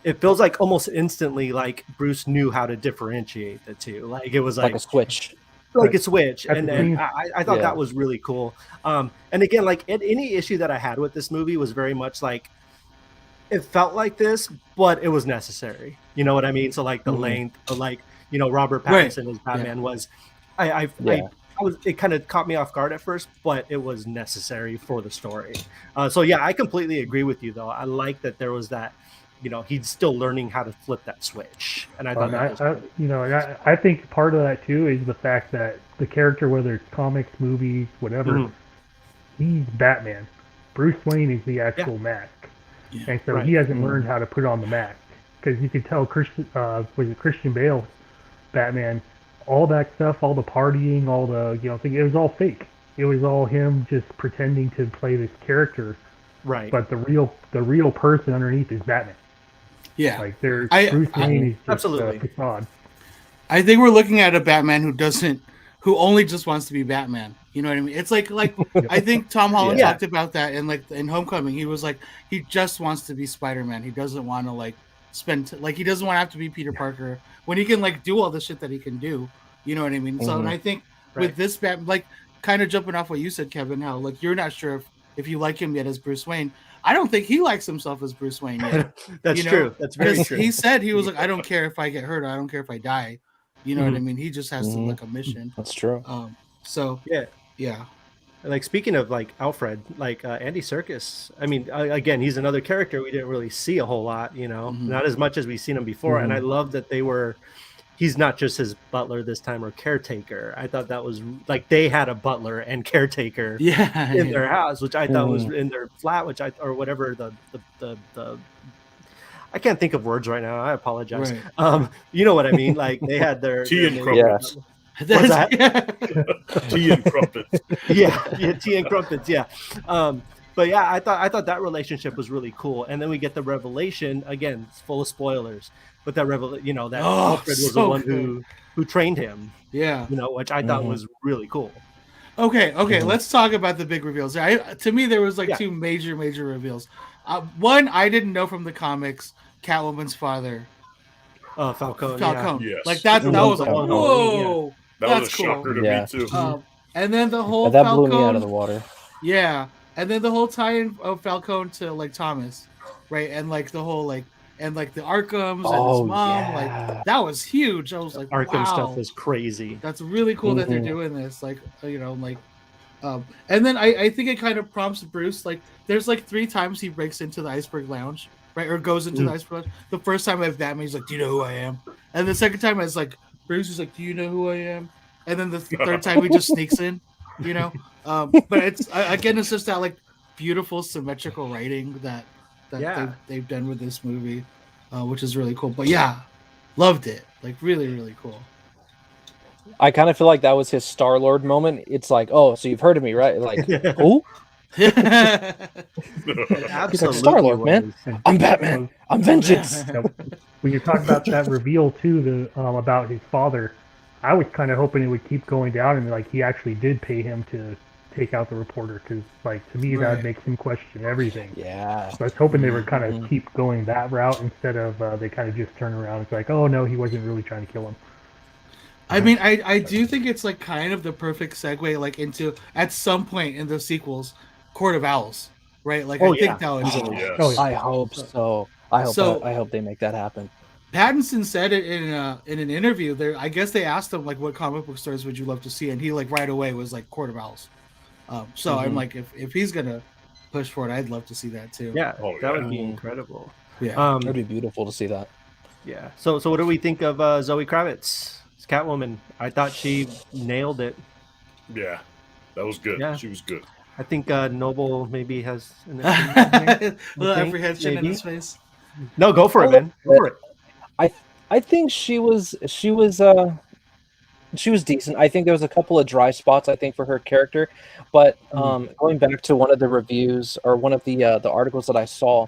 it feels like almost instantly like Bruce knew how to differentiate the two. Like it was like a switch. Like a switch. And I thought that was really cool. And again, like any issue that I had with this movie was very much like it felt like this, but it was necessary. You know what I mean? So like the length, like, you know, Robert Pattinson as Batman was it kind of caught me off guard at first, but it was necessary for the story. So yeah, I completely agree with you though. I like that there was that, you know, he's still learning how to flip that switch. And I thought I think part of that too is the fact that the character, whether it's comics, movies, whatever, he's Batman. Bruce Wayne is the actual mask. Yeah, and so he hasn't learned how to put on the mask. Because you could tell Christian Bale, Batman, all that stuff, all the partying, all the, you know, thing, it was all fake. It was all him just pretending to play this character. Right. But the real person underneath is Batman. Yeah. Like Bruce Wayne is just absolutely. A facade. I think we're looking at a Batman who only just wants to be Batman. You know what I mean? It's like I think Tom Holland talked about that in Homecoming. He was like, he just wants to be Spider-Man. He doesn't want to like he doesn't want to have to be Peter Parker when he can like do all the shit that he can do. You know what I mean? So and I think with this Batman, like kind of jumping off what you said, Kevin, how like you're not sure if you like him yet as Bruce Wayne. I don't think he likes himself as Bruce Wayne yet. That's true. That's very true. He said he was like, I don't care if I get hurt. I don't care if I die. You know what I mean? He just has to like a mission. That's true. So yeah. Like speaking of like Alfred, like Andy Serkis. I mean, again, he's another character we didn't really see a whole lot. You know, not as much as we've seen him before. And I love that he's not just his butler this time or caretaker. I thought that was like they had a butler and caretaker in their house, which I thought was in their flat, or whatever the I can't think of words right now. I apologize. Right. You know what I mean? Like they had their tea and crumpets. What's that? Tea and crumpets. Yeah, tea and crumpets. Yeah. But yeah, I thought that relationship was really cool. And then we get the revelation again. It's full of spoilers, but that that Alfred was the one who trained him. Yeah. You know, which I thought was really cool. Okay. Let's talk about the big reveals. To me, there was like two major reveals. One I didn't know from the comics, Catwoman's father. Falcone. Yes. Like that was like, whoa. Yeah. That was a shocker to me too. And then the whole that Falcone, blew me out of the water. Yeah. And then the whole tie-in of Falcone to like Thomas, right? And like the whole like and like the Arkhams and his mom, like that was huge. I was like, Arkham stuff is crazy. That's really cool that they're doing this. Like, you know, like and then I think it kind of prompts Bruce, like there's like 3 times he breaks into the Iceberg Lounge, right? Or goes into the Iceberg Lounge. The first time I have Batman, he's like, do you know who I am? And the second time I was like, Bruce is like, do you know who I am? And then the third time he just sneaks in, you know? But it's just that like beautiful symmetrical writing that they've done with this movie, which is really cool. But yeah, loved it. Like really, really cool. I kind of feel like that was his Star-Lord moment. It's like, oh, so you've heard of me, right? Like, who? He's like, Star-Lord, man. I'm Batman. I'm vengeance. When you're talking about that reveal too, about his father, I was kind of hoping it would keep going down and like he actually did pay him to take out the reporter, because like to me that makes him question everything. Yeah. So I was hoping they would kind of keep going that route instead of they kind of just turn around. It's like, oh no, he wasn't really trying to kill him. I mean, I do think it's like kind of the perfect segue like into at some point in the sequels, Court of Owls, right? Like I think that was. I hope so. I hope they make that happen. Pattinson said it in an interview. There, I guess they asked him like, "What comic book stars would you love to see?" And he like right away was like Court of Owls. So I'm like, if he's gonna push for it, I'd love to see that too. Yeah, that would be incredible. Yeah, it'd be beautiful to see that. Yeah. So what do we think of Zoe Kravitz as Catwoman? I thought she nailed it. Yeah, that was good. Yeah. She was good. I think Noble maybe has an little apprehension in his face. No, go for it, man. Go for it. I think she was decent. I think there was a couple of dry spots, I think, for her character. But going back to one of the reviews or one of the articles that I saw,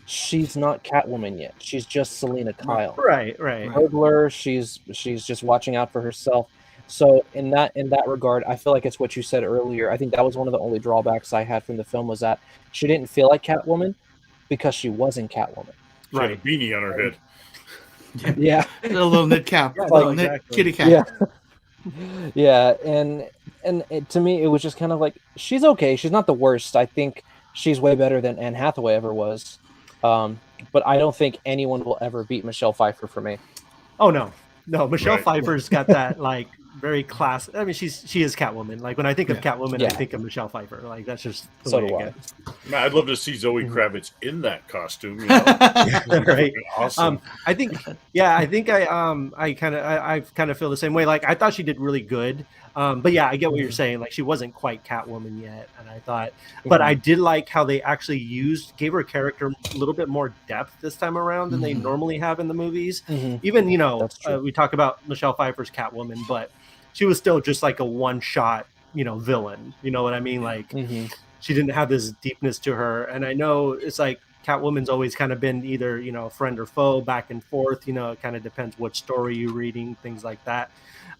she's not Catwoman yet. She's just Selena Kyle. Right. Burglar. She's just watching out for herself. So in that regard, I feel like it's what you said earlier. I think that was one of the only drawbacks I had from the film was that she didn't feel like Catwoman because she wasn't Catwoman. She had a beanie on her head. Yeah. A little knit cap. Kitty cat. Yeah. And to me, it was just kind of like, she's okay. She's not the worst. I think she's way better than Anne Hathaway ever was. But I don't think anyone will ever beat Michelle Pfeiffer for me. Oh, no. Michelle Pfeiffer's got that, like, very class. I mean, she is Catwoman. Like, when I think of Catwoman, I think of Michelle Pfeiffer. Like, that's just the way it gets. Man, I'd love to see Zoe Kravitz in that costume. You know? Right. Awesome. I kind of feel the same way. Like, I thought she did really good. But yeah, I get what you're saying. Like, she wasn't quite Catwoman yet, and I thought, but I did like how they actually gave her character a little bit more depth this time around than they normally have in the movies. Even we talk about Michelle Pfeiffer's Catwoman, but she was still just like a one-shot, villain. You know what I mean? Like, she didn't have this deepness to her, and I know it's like Catwoman's always kind of been either friend or foe, back and forth. It kind of depends what story you're reading, things like that.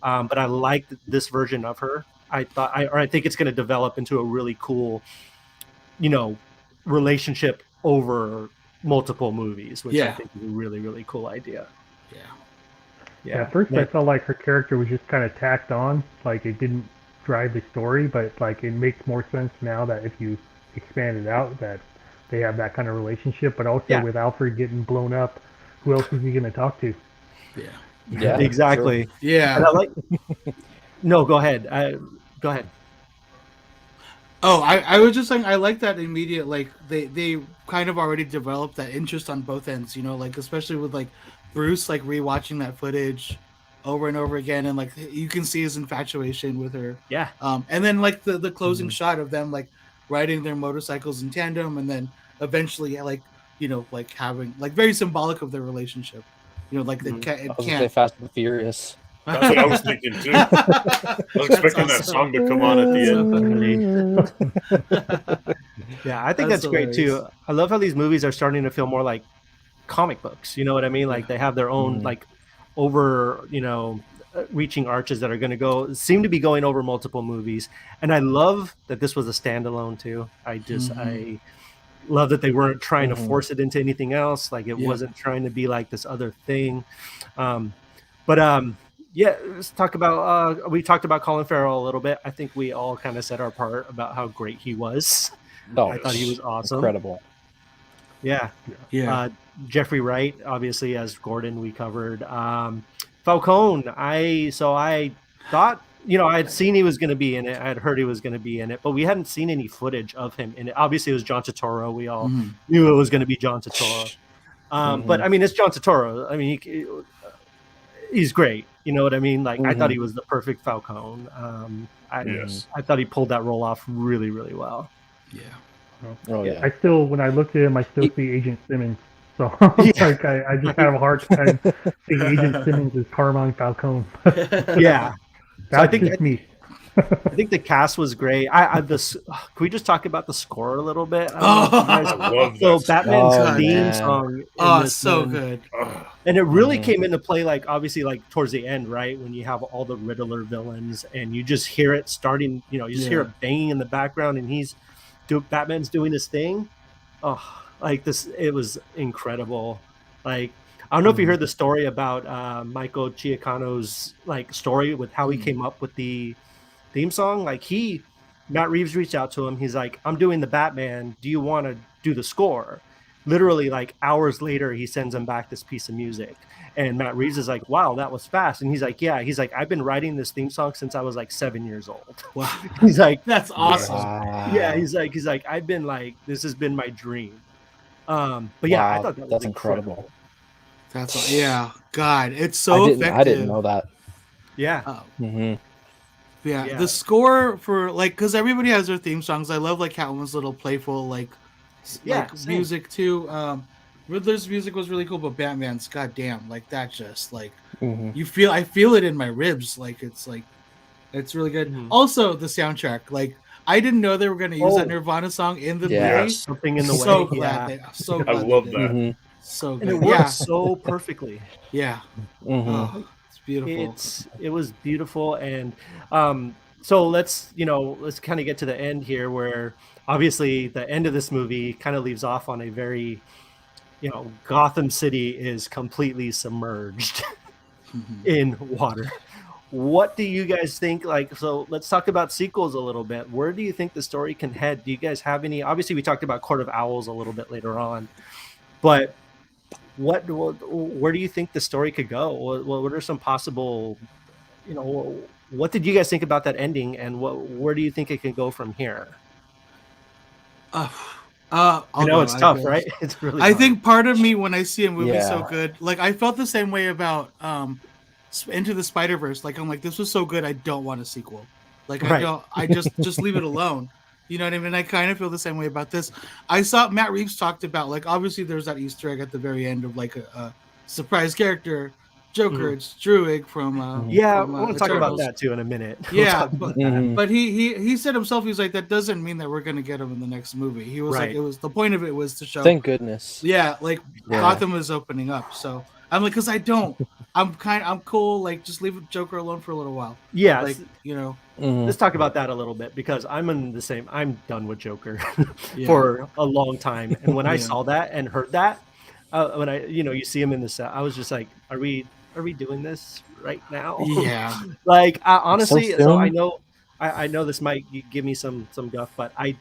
But I liked this version of her. I think it's going to develop into a really cool, relationship over multiple movies, which I think is a really, really cool idea. Yeah. At first, I felt like her character was just kind of tacked on. Like, it didn't drive the story, but like it makes more sense now that if you expand it out, that they have that kind of relationship. But also with Alfred getting blown up, who else is he going to talk to? Yeah, exactly. Sure. Yeah. And I like. No, go ahead. Go ahead. Oh, I was just saying I like that immediate, like they kind of already developed that interest on both ends, like especially with like Bruce like rewatching that footage over and over again, and like you can see his infatuation with her. Yeah. And then like the closing shot of them like riding their motorcycles in tandem, and then eventually like like having like very symbolic of their relationship. Like the can't Fast and Furious. That's what I was thinking too. I was expecting that song to come on at the end. Yeah, I think that's great too. I love how these movies are starting to feel more like comic books. You know what I mean? Like they have their own like over reaching arches that are going to seem to be going over multiple movies. And I love that this was a standalone too. I love that they weren't trying to force it into anything else. Like it wasn't trying to be like this other thing. Let's talk about, we talked about Colin Farrell a little bit. I think we all kind of said our part about how great he was. I thought he was awesome. Incredible. Yeah. Jeffrey Wright, obviously, as Gordon, we covered. Falcone, I thought, I had seen he was going to be in it. I had heard he was going to be in it, but we hadn't seen any footage of him in it. Obviously, it was John Turturro. We all knew it was going to be John Turturro. But, I mean, it's John Turturro. I mean, he's great. You know what I mean? Like, I thought he was the perfect Falcone. I thought he pulled that role off really, really well. Yeah. Oh, yeah. When I looked at him, I still see Agent Simmons. So like, I just have a hard time seeing Agent Simmons as Carmine Falcone. Yeah. That's just me. I think the cast was great. Can we just talk about the score a little bit? I love so Batman's theme song. So good. And it really came into play, like obviously, like towards the end, right when you have all the Riddler villains, and you just hear it starting. You just hear it banging in the background, and Batman's doing his thing. Oh, like this! It was incredible. Like I don't know if you heard the story about Michael Giacchino's like story with how he came up with the theme song. Like Matt Reeves reached out to him. He's like, I'm doing the Batman. Do you want to do the score? Literally like hours later, he sends him back this piece of music. And Matt Reeves is like, wow, that was fast. And he's like, yeah, I've been writing this theme song since I was like 7 years old. Wow. He's like, that's awesome. Yeah. He's like, I've been like, this has been my dream. But yeah, I thought that was incredible. That's, God, it's so effective. I didn't know that. Yeah. Yeah, the score for like, because everybody has their theme songs. I love like Catwoman's little playful like music too. Riddler's music was really cool, but Batman's goddamn like that just like I feel it in my ribs. Like it's really good. Also, the soundtrack, like I didn't know they were going to use that Nirvana song in the movie. Something in the way. So glad I love that. So good. And it works so perfectly. Yeah. Oh, it's beautiful. It was beautiful. And so let's kind of get to the end here, where obviously the end of this movie kind of leaves off on a very, Gotham City is completely submerged in water. What do you guys think? Like, so let's talk about sequels a little bit. Where do you think the story can head? Do you guys have any? Obviously, we talked about Court of Owls a little bit later on, but where do you think the story could go? What are some possible, what did you guys think about that ending, and where do you think it can go from here? I know it's tough, right? It's really hard. I think part of me, when I see a movie so good, like I felt the same way about Into the Spider-Verse. Like I'm like, this was so good, I don't want a sequel. Like I just leave it alone. You know what I mean? I kind of feel the same way about this. I saw Matt Reeves talked about, like, obviously there's that Easter egg at the very end of like a surprise character, Joker. It's Druig from I want to talk about that too in a minute. But he said himself, he's like, that doesn't mean that we're gonna get him in the next movie. He was like, it was the point of it was to show. Thank goodness. Gotham is opening up. So I'm like, because I'm cool. Like, just leave Joker alone for a little while. Yeah, like let's talk about that a little bit, because I'm in the same. I'm done with Joker for a long time, and when I saw that and heard that, when I you see him in the set, I was just like, are we doing this right now? Yeah. Like honestly, so I know this might give me some guff, but I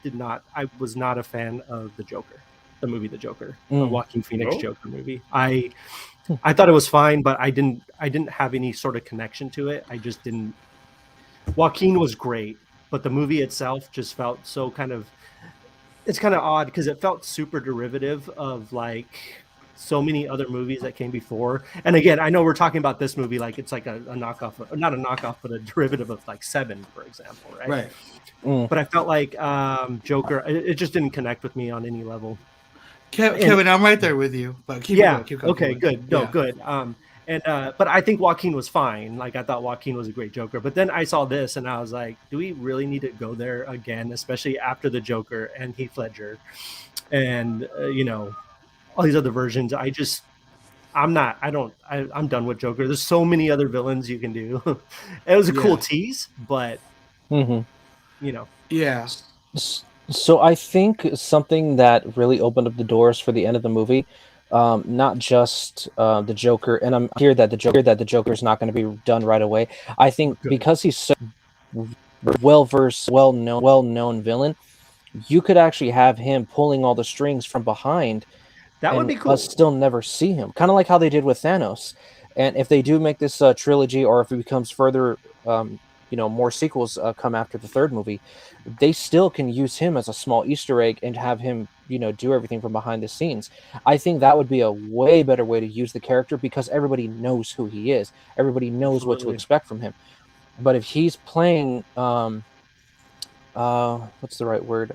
was not a fan of the Joker, the movie The Joker, the Joaquin Phoenix Joker movie. I thought it was fine, but I didn't have any sort of connection to it. I just didn't. Joaquin was great, but the movie itself just felt so it's kind of odd, because it felt super derivative of like so many other movies that came before. And again, I know we're talking about this movie like it's like a knockoff, not a knockoff, but a derivative of like Seven, for example, right? But I felt like Joker, it just didn't connect with me on any level. Kevin, I'm right there with you. But keep going. Okay, good. No, good. But I think Joaquin was fine. Like, I thought Joaquin was a great Joker. But then I saw this and I was like, do we really need to go there again, especially after the Joker and Heath Ledger and all these other versions? I'm done with Joker. There's so many other villains you can do. It was a cool tease, but So I think something that really opened up the doors for the end of the movie, not just the Joker, and I'm here that the Joker is not going to be done right away. I think because he's so well-versed, well-known villain, you could actually have him pulling all the strings from behind. That would be cool. Us still never see him, kind of like how they did with Thanos. And if they do make this trilogy, or if it becomes further, more sequels come after the third movie, they still can use him as a small Easter egg and have him, do everything from behind the scenes. I think that would be a way better way to use the character, because everybody knows who he is. Everybody knows what to expect from him. But if he's playing, what's the right word?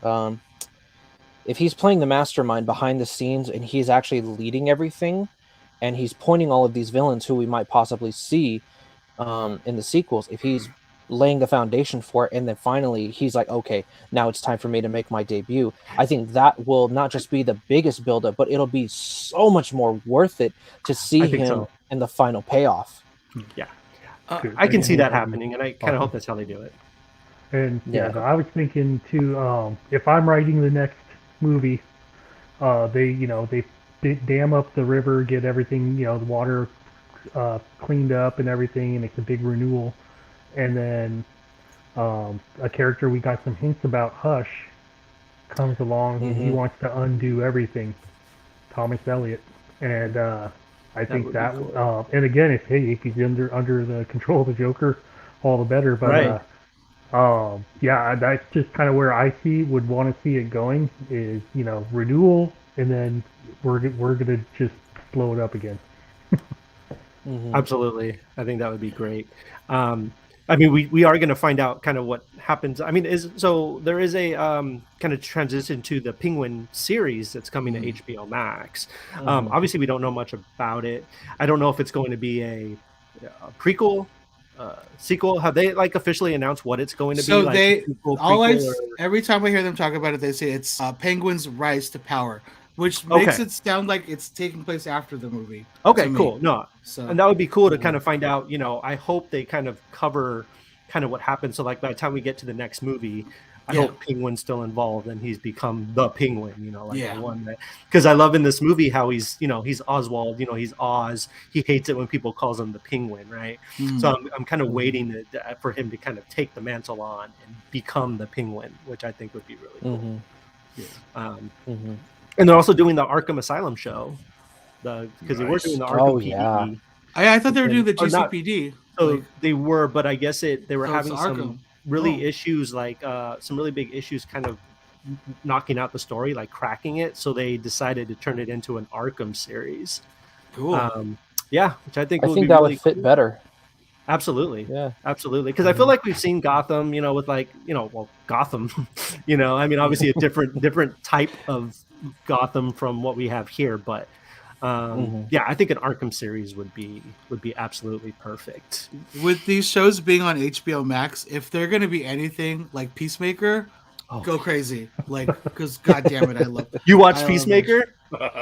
If he's playing the mastermind behind the scenes and he's actually leading everything, and he's pointing all of these villains who we might possibly see in the sequels, if he's laying the foundation for it, and then finally he's like, okay, now it's time for me to make my debut, I think that will not just be the biggest buildup, but it'll be so much more worth it to see him in the final payoff. I can see that happening, and I kind of hope that's how they do it. And I was thinking too, if I'm writing the next movie, they dam up the river, get everything, the water cleaned up and everything, and it's a big renewal. And then a character we got some hints about, Hush, comes along and he wants to undo everything. Thomas Elliott. And I think that cool. And again, if he's under the control of the Joker, all the better. But that's just kind of where I would want to see it going, is renewal, and then we're gonna just blow it up again. Absolutely, I think that would be great. I mean, we are going to find out kind of what happens. I mean, there is a kind of transition to the Penguin series that's coming to HBO Max. Obviously, we don't know much about it. I don't know if it's going to be a prequel, sequel. Have they like officially announced what it's going to be? So like, they prequel, every time I hear them talk about it, they say it's Penguin's rise to power, which makes it sound like it's taking place after the movie. Okay, cool. No, and that would be cool to kind of find out. I hope they kind of cover kind of what happened. So like by the time we get to the next movie, I hope Penguin's still involved and he's become the Penguin. The one that, because I love in this movie how he's he's Oswald. He's Oz. He hates it when people calls him the Penguin, right? So I'm kind of waiting for him to kind of take the mantle on and become the Penguin, which I think would be really cool. And they're also doing the Arkham Asylum show, because they were doing the Arkham PD. I thought they were doing the GCPD. So they were, but I guess they were having some really issues, like some really big issues, kind of knocking out the story, like cracking it. So they decided to turn it into an Arkham series. Cool. Which I think that really would fit better. Absolutely. Yeah. Absolutely. Because I feel like we've seen Gotham, with like, Gotham, I mean, obviously a different type of Gotham from what we have here, but I think an Arkham series would be absolutely perfect. With these shows being on HBO Max, if they're going to be anything like Peacemaker, go crazy. Like, because goddamn it, I love it. You watch Peacemaker?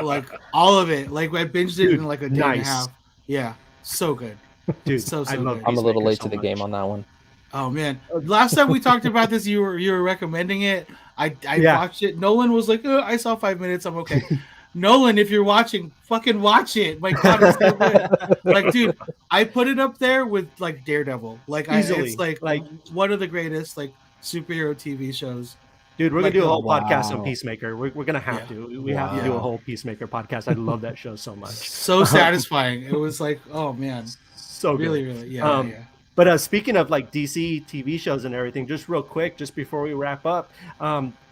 Like all of it. Like I binged it in like a day and a half. Yeah, so good. Dude, so I love good. I'm a little late to the game on that one. Oh man, last time we talked about this, you were recommending it. I watched it. Nolan was like, I saw 5 minutes. I'm okay. Nolan, if you're watching, fucking watch it. My God, it's so good. Like, dude, I put it up there with like Daredevil. Like, it's like one of the greatest like superhero TV shows. Dude, we're gonna do a whole podcast on Peacemaker. We're gonna have to. We have to do a whole Peacemaker podcast. I love that show so much. So satisfying. It was like, oh man, so good. Really, yeah. But speaking of like DC TV shows and everything, just real quick, just before we wrap up,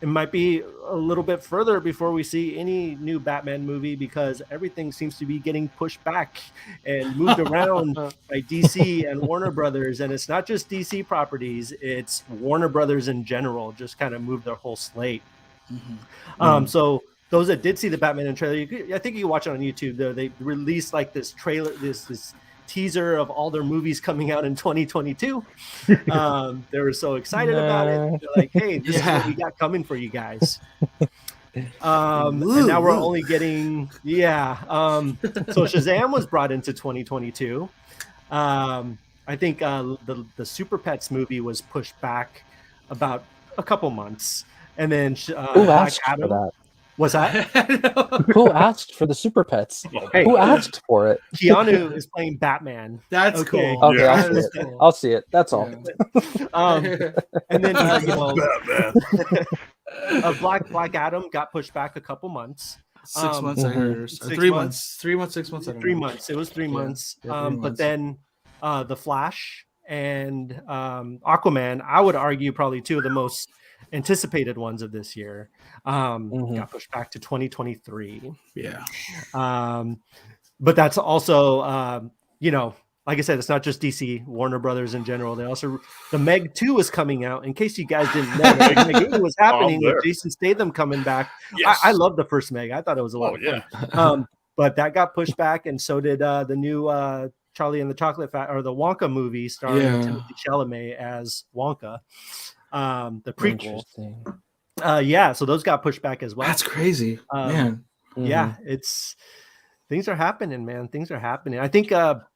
it might be a little bit further before we see any new Batman movie, because everything seems to be getting pushed back and moved around by DC and Warner Brothers. And it's not just DC properties, it's Warner Brothers in general, just kind of moved their whole slate. So those that did see the Batman trailer, I think you can watch it on YouTube. They released like this trailer, this teaser of all their movies coming out in 2022. They were so excited about it. They're like, hey, this is what we got coming for you guys. And now we're only getting so Shazam was brought into 2022. I think the Super Pets movie was pushed back about a couple months, and then Black Adam. For that? What's that? Who asked for the Super Pets? Hey, who asked for it? Keanu is playing Batman. That's cool. Okay, I'll see it. That's all. And then Black Adam got pushed back a couple months. 6 months, I heard. 3 months. 3 months, 6 months. 3 months. It was 3 months. But then The Flash and Aquaman, I would argue probably two of the most anticipated ones of this year, got pushed back to 2023. But that's also like I said, it's not just DC, Warner Brothers in general. They also, the Meg 2 is coming out. In case you guys didn't know, Meg 2 was happening with Jason Statham coming back. Yes. I love the first Meg. I thought it was a lot of fun. But that got pushed back, and so did the new Charlie and the Chocolate Factory, or the Wonka movie starring Timothée Chalamet as Wonka. The prequel. So those got pushed back as well. That's crazy, man. Yeah, it's things are happening, man. Things are happening. I think Batgirl?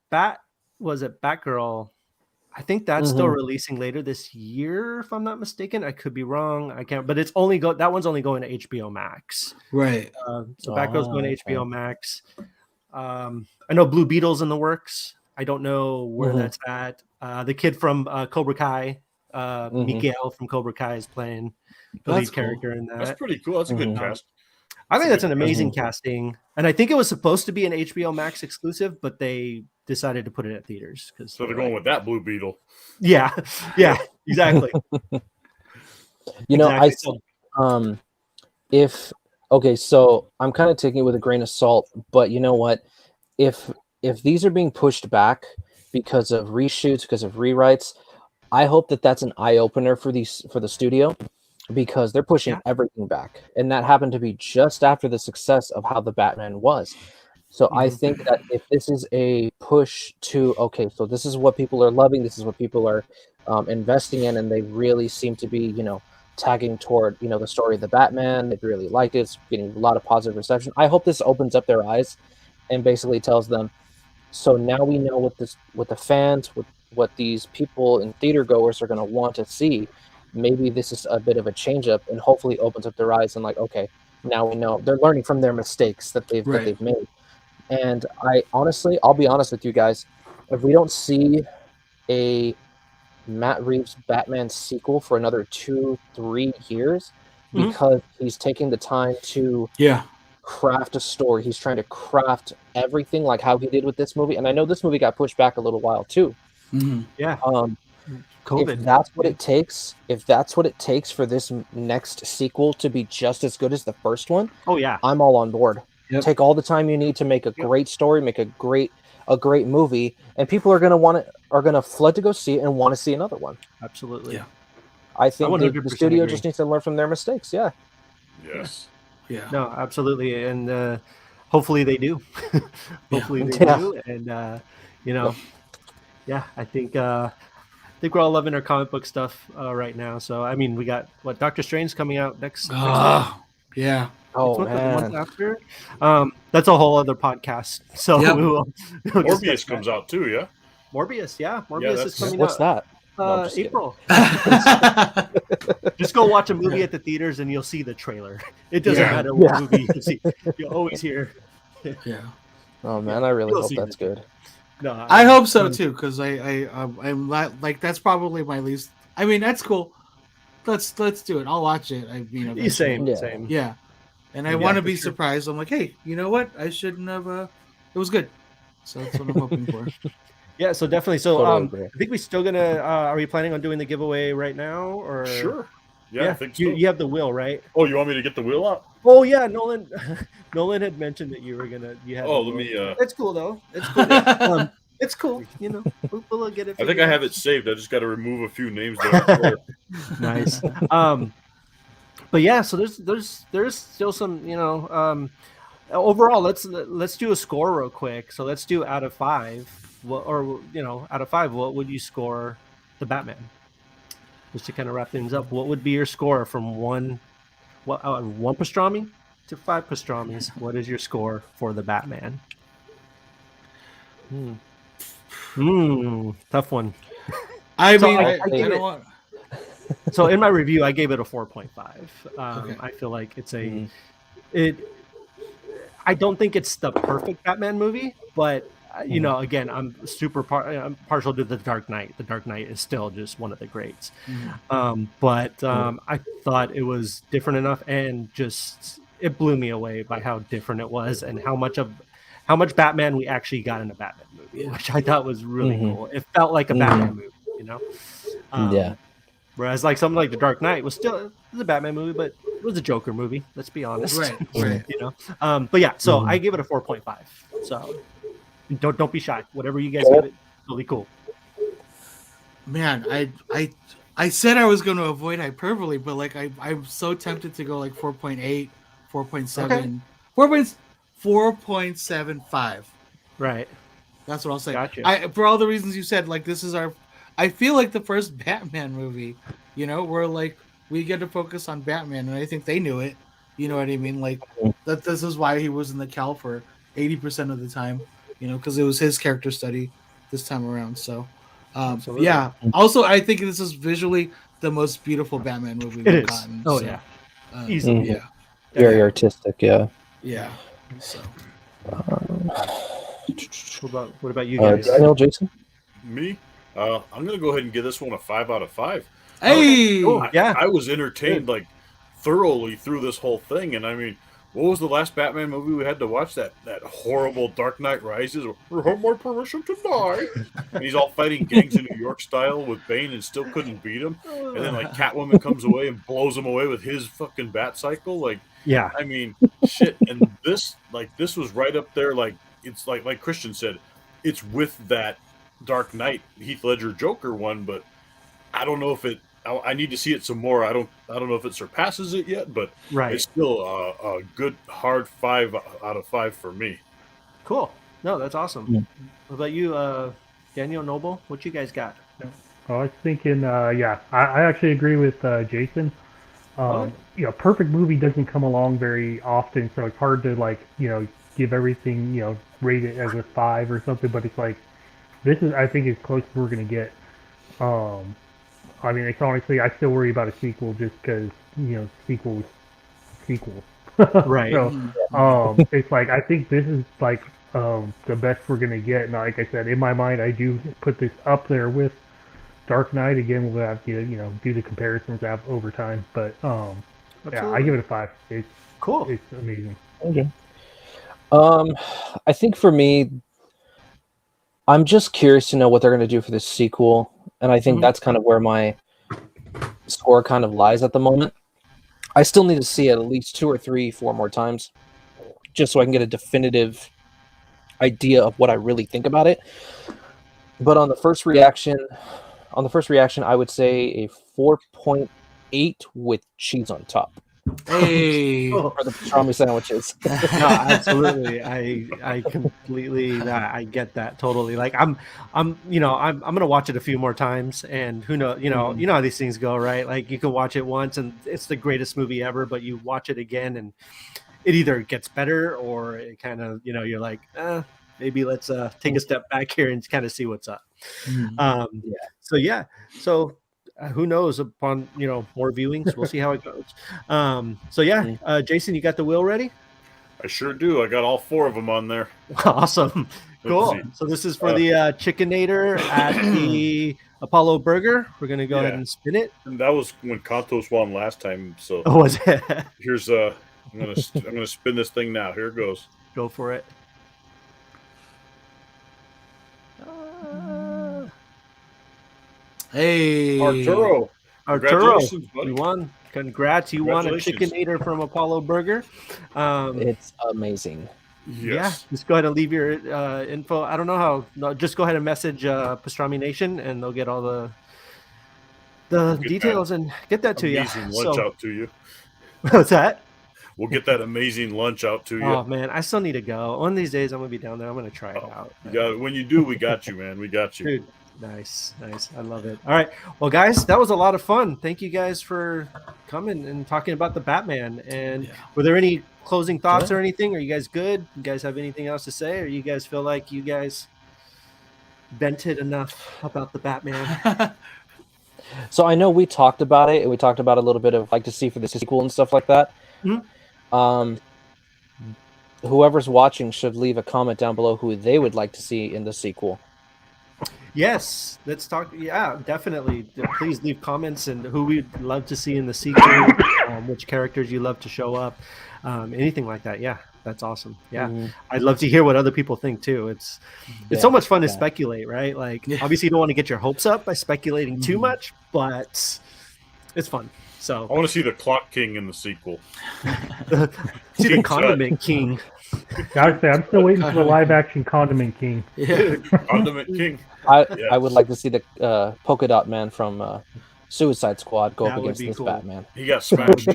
I think that's still releasing later this year, if I'm not mistaken. I could be wrong. I can't, but it's only that one's only going to HBO Max. Right. So Batgirl's going to HBO Max. I know Blue Beetle's in the works. I don't know where that's at. The kid from Cobra Kai, Miguel from Cobra Kai, is playing the lead character in that. That's pretty cool. That's a good cast. I think that's an amazing casting, and I think it was supposed to be an HBO Max exclusive, but they decided to put it at theaters so they're going with that Blue Beetle. Yeah, exactly. So I'm kind of taking it with a grain of salt, but you know what? If these are being pushed back because of reshoots, because of rewrites, I hope that that's an eye opener for the studio, because they're pushing everything back, and that happened to be just after the success of how the Batman was. So I think that if this is a push to, okay, so this is what people are loving, this is what people are investing in, and they really seem to be, tagging toward, the story of the Batman. They really like it. It's getting a lot of positive reception. I hope this opens up their eyes and basically tells them, so now we know what the fans, what these people and theater goers are going to want to see. Maybe this is a bit of a change up, and hopefully opens up their eyes and like, okay, now we know they're learning from their mistakes that they've made. And I'll be honest with you guys, if we don't see a Matt Reeves Batman sequel for another 2-3 years, because he's taking the time to craft a story, he's trying to craft everything like how he did with this movie. And I know this movie got pushed back a little while too. COVID. If that's what it takes for this next sequel to be just as good as the first one, I'm all on board. Take all the time you need to make a great story, make a great movie, and people are gonna flood to go see it and want to see another one. Absolutely. I think the studio just needs to learn from their mistakes. Yes. Yeah. No, absolutely, and hopefully they do. Hopefully they do, and I think we're all loving our comic book stuff right now. So I mean, we got Doctor Strange coming out next. Yeah. Oh man. The month after. That's a whole other podcast. So we'll Morbius comes out too. Yeah. Morbius. Morbius is coming out. What's that? April. Just go watch a movie at the theaters and you'll see the trailer. It doesn't matter what movie you see. You'll always hear. Oh man, I really hope that's good. No, I hope so too, because I'm like that's probably my least. I mean, that's cool. Let's do it. I'll watch it. I mean, same. Yeah, and I want to be surprised. I'm like, hey, you know what? I shouldn't have. It was good. So that's what I'm hoping for. Yeah, so definitely. So I think we're still gonna. Are we planning on doing the giveaway right now, or sure? Yeah, I think so. You have the wheel, right? Oh, you want me to get the wheel out? Oh yeah, Nolan had mentioned that you were gonna. You had. Oh, let me. It's cool though. It's cool. It's cool. We'll get it. I think I have it saved. I just got to remove a few names there. Nice. But yeah, so there's still some. Overall, let's do a score real quick. So let's do out of 5. Out of 5, what would you score the Batman? Just to kind of wrap things up, what would be your score from one pastrami to 5 pastramis? What is your score for the Batman? Tough one. I don't want. So in my review, I gave it a 4.5. I feel like it's I don't think it's the perfect Batman movie, but again, I'm I'm partial to The Dark Knight. The Dark Knight is still just one of the greats. I thought it was different enough, and just it blew me away by how different it was and how much Batman we actually got in a Batman movie, which I thought was really cool. It felt like a Batman movie, Whereas like something like The Dark Knight was a Batman movie, but it was a Joker movie. Let's be honest, right. But yeah, so I gave it a 4.5. So don't be shy. Whatever you guys give it, it'll be cool. Man, I said I was going to avoid hyperbole, but like I'm so tempted to go like 4.8, 4.7, 4.75. Right. That's what I'll say. Gotcha. For all the reasons you said, like this is I feel like the first Batman movie, where like we get to focus on Batman, and I think they knew it. You know what I mean? Like that. This is why he was in the Cal for 80% of the time. Because it was his character study this time around. So, yeah. Also, I think this is visually the most beautiful Batman movie we've gotten. Oh so, easily. Yeah. Very artistic. Yeah. Yeah. So. What about you guys? Daniel, Jason? Me? I'm gonna go ahead and give this one a 5 out of 5. Hey, I was entertained like thoroughly through this whole thing, and I mean, what was the last Batman movie we had to watch? That horrible Dark Knight Rises. We have my permission to die. And he's all fighting gangs in New York style with Bane and still couldn't beat him. And then like Catwoman comes away and blows him away with his fucking bat cycle. Like, I mean, shit. And this was right up there. Like it's like Christian said, it's with that Dark Knight Heath Ledger Joker one, but I don't know if it. I need to see it some more. I don't know if it surpasses it yet, but it's still a good hard 5 out of 5 for me. Cool. No, that's awesome. Yeah. What about you, Daniel Noble? What you guys got? I was thinking, I actually agree with Jason. Perfect movie doesn't come along very often, so it's hard to give everything, rate it as a 5 or something. But it's like, this is, I think, as close as we're gonna get. I mean, it's honestly, I still worry about a sequel just because sequels. Right. So, it's like, I think this is like the best we're gonna get. And like I said, in my mind, I do put this up there with Dark Knight. Again, we'll have to do the comparisons over time. But I give it a 5. It's cool. It's amazing. Okay. I think for me, I'm just curious to know what they're going to do for this sequel, and I think that's kind of where my score kind of lies at the moment. I still need to see it at least 2 or 3, 4 more times, just so I can get a definitive idea of what I really think about it. But on the first reaction, I would say a 4.8 with cheese on top. Hey, for the pastrami sandwiches. No, absolutely. I completely, I get that totally. Like I'm gonna watch it a few more times, and who knows, you know how these things go, right? Like you can watch it once and it's the greatest movie ever, but you watch it again and it either gets better or it kind of, you're like, maybe let's take a step back here and kind of see what's up. So who knows, upon more viewings, we'll see how it goes. Jason, you got the wheel ready? I sure do. I got all 4 of them on there. Awesome. Cool. So this is for the Chickenator at the Apollo Burger. We're gonna go ahead and spin it. And that was when Contos won last time. So was it? Here's I'm gonna spin this thing now. Here it goes. Go for it. Hey, Arturo, you won. Congrats, you won a Chickenator from Apollo Burger. It's amazing. Yes. Just go ahead and leave your info. I don't know how. No, just go ahead and message Pastrami Nation, and they'll get all the details and get that to you. Amazing lunch out to you. What's that? We'll get that amazing lunch out to you. Oh man, I still need to go. One of these days, I'm gonna be down there. I'm gonna try it out. When you do, we got you, man. We got you. Dude. Nice. I love it. All right. Well, guys, that was a lot of fun. Thank you guys for coming and talking about the Batman. And were there any closing thoughts or anything? Are you guys good? You guys have anything else to say? Or you guys feel like you guys vented enough about the Batman? So I know we talked about it, and we talked about a little bit of like to see for the sequel and stuff like that. Whoever's watching should leave a comment down below who they would like to see in the sequel. Yes, let's talk. Yeah, definitely. Please leave comments and who we'd love to see in the sequel, which characters you love to show up, anything like that. Yeah, that's awesome. Yeah, I'd love to hear what other people think too. It's so much fun to speculate, right? Like, obviously, you don't want to get your hopes up by speculating too much, but it's fun. So I want to see the Clock King in the sequel. See the Condiment King. Gotta say, I'm still waiting for the live-action Condiment King. Yeah, Condiment King. I would like to see the Polka Dot Man from Suicide Squad go up against this Batman. He got smashed.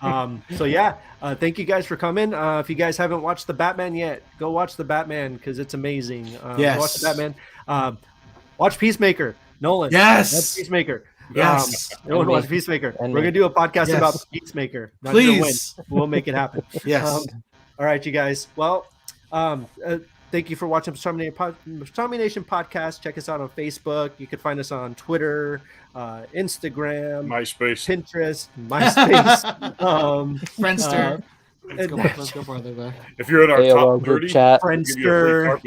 Thank you guys for coming. If you guys haven't watched the Batman yet, go watch the Batman because it's amazing. Watch the Batman. Watch Peacemaker. Nolan. Yes. Watch Peacemaker. Yes. Everyone watch Peacemaker. We're gonna do a podcast about Peacemaker. Not Please. We'll make it happen. Yes. All right, you guys. Well, thank you for watching Pastrami Nation Podcast. Check us out on Facebook. You can find us on Twitter, Instagram, MySpace, Pinterest, MySpace, Friendster. Let's go farther back. If you're in our AOL top 30, chat, Friendster,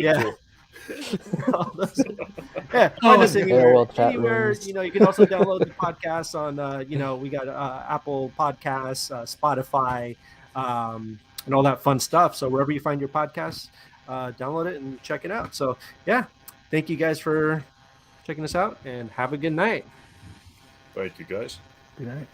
find us anywhere. You can also download the podcast on we got Apple Podcasts, Spotify, and all that fun stuff. So wherever you find your podcasts, download it and check it out. So thank you guys for checking us out, and have a good night. Thank you guys. Good night.